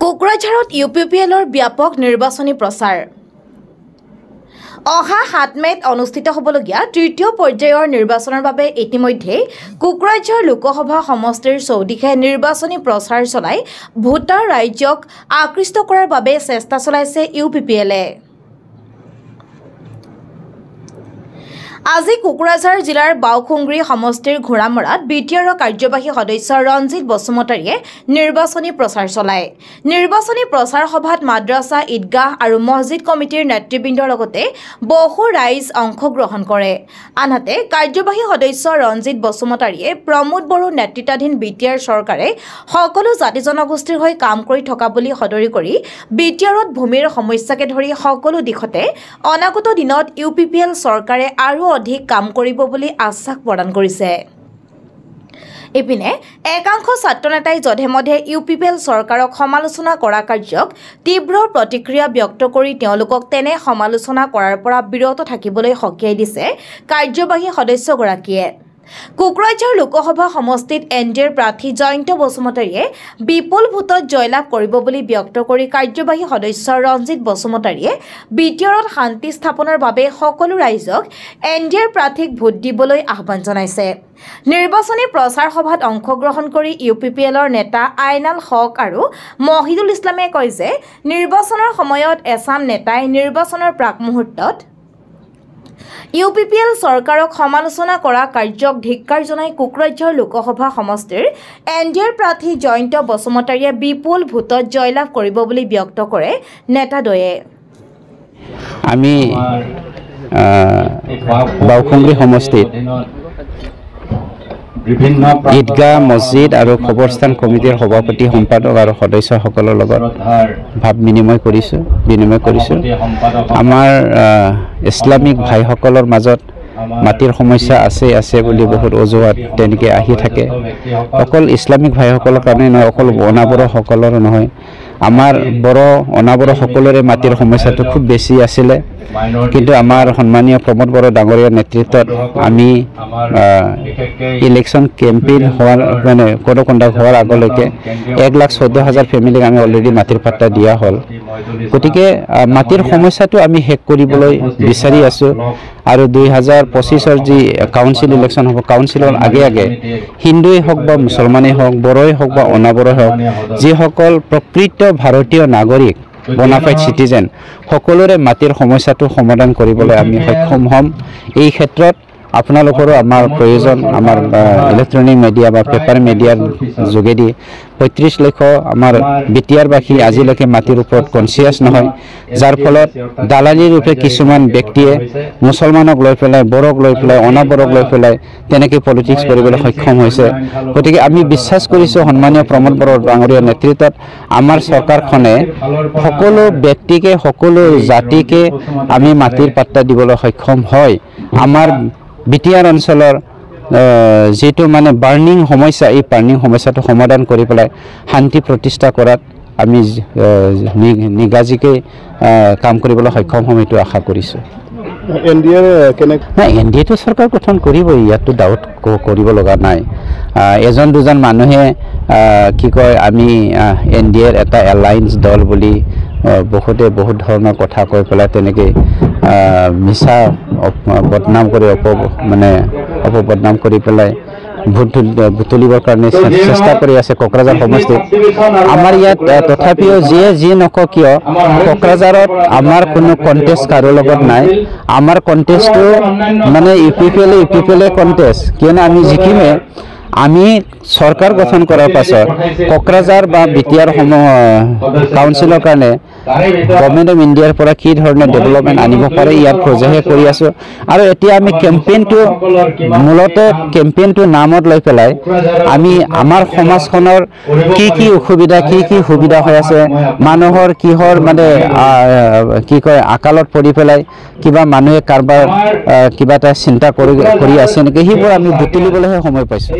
কোকৰাঝাৰত ইউপিপিএলৰ ব্যাপক নিৰ্বাচনী প্ৰচাৰ অহা ৭ মেত অনুষ্ঠিত হ'বলগীয়া তৃতীয় পৰ্যায়ৰ নিৰ্বাচনৰ বাবে ইতিমধ্যে কোকৰাঝাৰ লোকসভা সমষ্টিৰ চৌদিশে নিৰ্বাচনী প্ৰচাৰ চলাই ভোটাৰ ৰাজ্যক আকৃষ্ট কৰাৰ বাবে চেষ্টা চলাইছে ইউপিপিএলে। আজি কোকৰাঝাৰ জিলাৰ বাউখুংগ্ৰি সমষ্টিৰ ঘোঁৰামৰাত বিটিআৰৰ কাৰ্যবাহী সদস্য ৰঞ্জিত বসুমতাৰীয়ে নিৰ্বাচনী প্ৰচাৰ চলায়। নিৰ্বাচনী প্ৰচাৰ সভাত মাদ্ৰাছা, ঈদগাহ আৰু মছজিদ কমিটিৰ নেতৃবৃন্দৰ লগতে বহু ৰাইজ অংশগ্ৰহণ কৰে। আনহাতে কাৰ্যবাহী সদস্য ৰঞ্জিত বসুমতাৰীয়ে প্ৰমোদ বড়ো নেতৃত্বাধীন বিটিআৰ চৰকাৰে সকলো জাতি জনগোষ্ঠীৰ হৈ কাম কৰি থকা বুলি সদৰি কৰি বিটিআৰত ভূমিৰ সমস্যাকে ধৰি সকলো দিশতে অনাগত দিনত ইউপিপিএল চৰকাৰে আৰু অধিক কাম কৰিব বুলি আশ্বাস প্ৰদান কৰিছে। ইপিনে একাংশ ছাত্ৰ নেতাই যধেমধে ইউপিপিএল চৰকাৰক সমালোচনা কৰা কাৰ্যক তীব্ৰ প্ৰতিক্ৰিয়া ব্যক্ত কৰি তেওঁলোকক তেনে সমালোচনা কৰাৰ পৰা বিৰত থাকিবলৈ সকীয়াই দিছে কাৰ্যবাহী সদস্যগৰাকীয়ে। কোকৰাঝাৰ লোকসভা সমষ্টিত এনডিএৰ প্ৰাৰ্থী জয়ন্ত বসুমতাৰীয়ে বিপুল ভোটত জয়লাভ কৰিব বুলি ব্যক্ত কৰি কাৰ্যবাহী সদস্য ৰঞ্জিত বসুমতাৰীয়ে বিটিআৰত শান্তি স্থাপনৰ বাবে সকলো ৰাইজক এনডিএৰ প্ৰাৰ্থীক ভোট দিবলৈ আহ্বান জনাইছে। নিৰ্বাচনী প্ৰচাৰ সভাত অংশগ্ৰহণ কৰি ইউপিপিএলৰ নেতা আইনাল হক আৰু মহিদুল ইছলামে কয় যে নিৰ্বাচনৰ সময়ত এছাম নেতাই নিৰ্বাচনৰ প্ৰাক মুহূৰ্তত ইউপিপিএল চৰকাৰক সমালোচনা কৰা কাৰ্যক ধিক্কাৰ জনাই কোকৰাঝাৰ লোকসভা সমষ্টিৰ এনডিএৰ প্ৰাৰ্থী জয়ন্ত বসুমতাৰীয়ে বিপুল ভোটত জয়লাভ কৰিব বুলি ব্যক্ত কৰে নেতাদ্বয়ে। আমি বাউখুংগ্ৰি সমষ্টিত ঈদগাহ, মছজিদ আৰু খবৰস্থান কমিটিৰ সভাপতি, সম্পাদক আৰু সদস্যসকলৰ লগত ভাৱ বিনিময় কৰিছোঁ। আমাৰ ইছলামিক ভাইসকলৰ মাজত মাটিৰ সমস্যা আছে বুলি বহুত অজুহাত তেনেকৈ আহি থাকে। অকল ইছলামিক ভাইসকলৰ কাৰণে নহয়, অকল অনাবড়োসকলৰো নহয়, আমাৰ বড়ো অনাবড়ো সকলোৰে মাটিৰ সমস্যাটো খুব বেছি আছিলে। কিন্তু আমাৰ সন্মানীয় প্ৰমোদ বড়ো ডাঙৰীয়াৰ নেতৃত্বত আমি ইলেকশ্যন কেম্পেইন হোৱাৰ কোড কণ্ডাক্ট হোৱাৰ আগলৈকে 1,14,000 ফেমিলিক আমি অলৰেডি মাটিৰ পাট্টা দিয়া হ'ল। গতিকে মাটিৰ সমস্যাটো আমি শেষ কৰিবলৈ বিচাৰি আছোঁ আৰু 2025 যি কাউন্সিল ইলেকশ্যন হ'ব, কাউন্সিলৰ আগে হিন্দুৱেই হওক বা মুছলমানেই হওক, বড়োই হওক বা অনাবড়োই হওক, যিসকল প্ৰকৃত ভাৰতীয় নাগৰিক বনাফাইড চিটিজেন সকলোৰে মাটিৰ সমস্যাটো সমাধান কৰিবলৈ আমি সক্ষম হ'ম। এই ক্ষেত্ৰত আপোনালোকৰো আমাৰ প্ৰয়োজন। আমাৰ ইলেক্ট্ৰনিক মিডিয়া বা পেপাৰ মিডিয়াৰ যোগেদি 35 লাখ আমাৰ বিটিআৰবাসী আজিলৈকে মাটিৰ ওপৰত কনচিয়াছ নহয়, যাৰ ফলত দালালী ৰূপে কিছুমান ব্যক্তিয়ে মুছলমানক লৈ পেলাই, বড়োক লৈ পেলাই, অনাবড়োক লৈ পেলাই তেনেকৈ পলিটিক্স কৰিবলৈ সক্ষম হৈছে। গতিকে আমি বিশ্বাস কৰিছোঁ সন্মানীয় প্ৰমোদ বড়ো ডাঙৰীয়াৰ নেতৃত্বত আমাৰ চৰকাৰখনে সকলো ব্যক্তিকে, সকলো জাতিকে আমি মাটিৰ পাট্টা দিবলৈ সক্ষম হয়। আমাৰ বিটিআৰ অঞ্চলৰ যিটো বাৰ্নিং সমস্যা, এই বাৰ্নিং সমস্যাটো সমাধান কৰি পেলাই শান্তি প্ৰতিষ্ঠা কৰাত আমি নিগাজিকে কাম কৰিবলৈ সক্ষম হ'ম, এইটো আশা কৰিছোঁ। এনডিএটো চৰকাৰ গঠন কৰিবই, ইয়াততো ডাউট কৰিব লগা নাই। এজন দুজন মানুহে কি কয়, আমি এনডিএৰ এটা এলায়েন্স দল বুলি বহুতে বহুত ধৰণৰ কথা কৈ পেলাই তেনেকৈ মিছা বদনাম কৰি অপবদনাম কৰি পেলাই ভোট তুলিবৰ কাৰণে চেষ্টা কৰি আছে কোকৰাঝাৰ সমষ্টিত। আমাৰ ইয়াত তথাপিও যিয়ে যি নকওঁ কিয়, কোকৰাঝাৰত আমাৰ কোনো কণ্টেষ্ট কাৰো লগত নাই। আমাৰ কণ্টেষ্টটো ইউপিপিএলে কণ্টেষ্ট, কিয়নো আমি জিকিমে। আমি চৰকাৰ গঠন কৰাৰ পাছত কোকৰাঝাৰ বা বিটিআৰ কাউন্সিলৰ কাৰণে গভৰ্ণমেণ্ট অফ ইণ্ডিয়াৰ পৰা কি ধৰণৰ ডেভেলপমেণ্ট আনিব পাৰে ইয়াৰ প্ৰজেহে কৰি আছোঁ। আৰু এতিয়া আমি কেম্পেইনটো নামত লৈ পেলাই আমি আমাৰ সমাজখনৰ কি অসুবিধা, কি সুবিধা হৈ আছে, মানুহৰ কিহৰ কি কয় আকালত পৰি পেলাই কিবা মানুহে কাৰোবাৰ কিবা এটা চিন্তা কৰি আছে নেকি, সেইবোৰ আমি বুটলিবলৈহে সময় পাইছোঁ।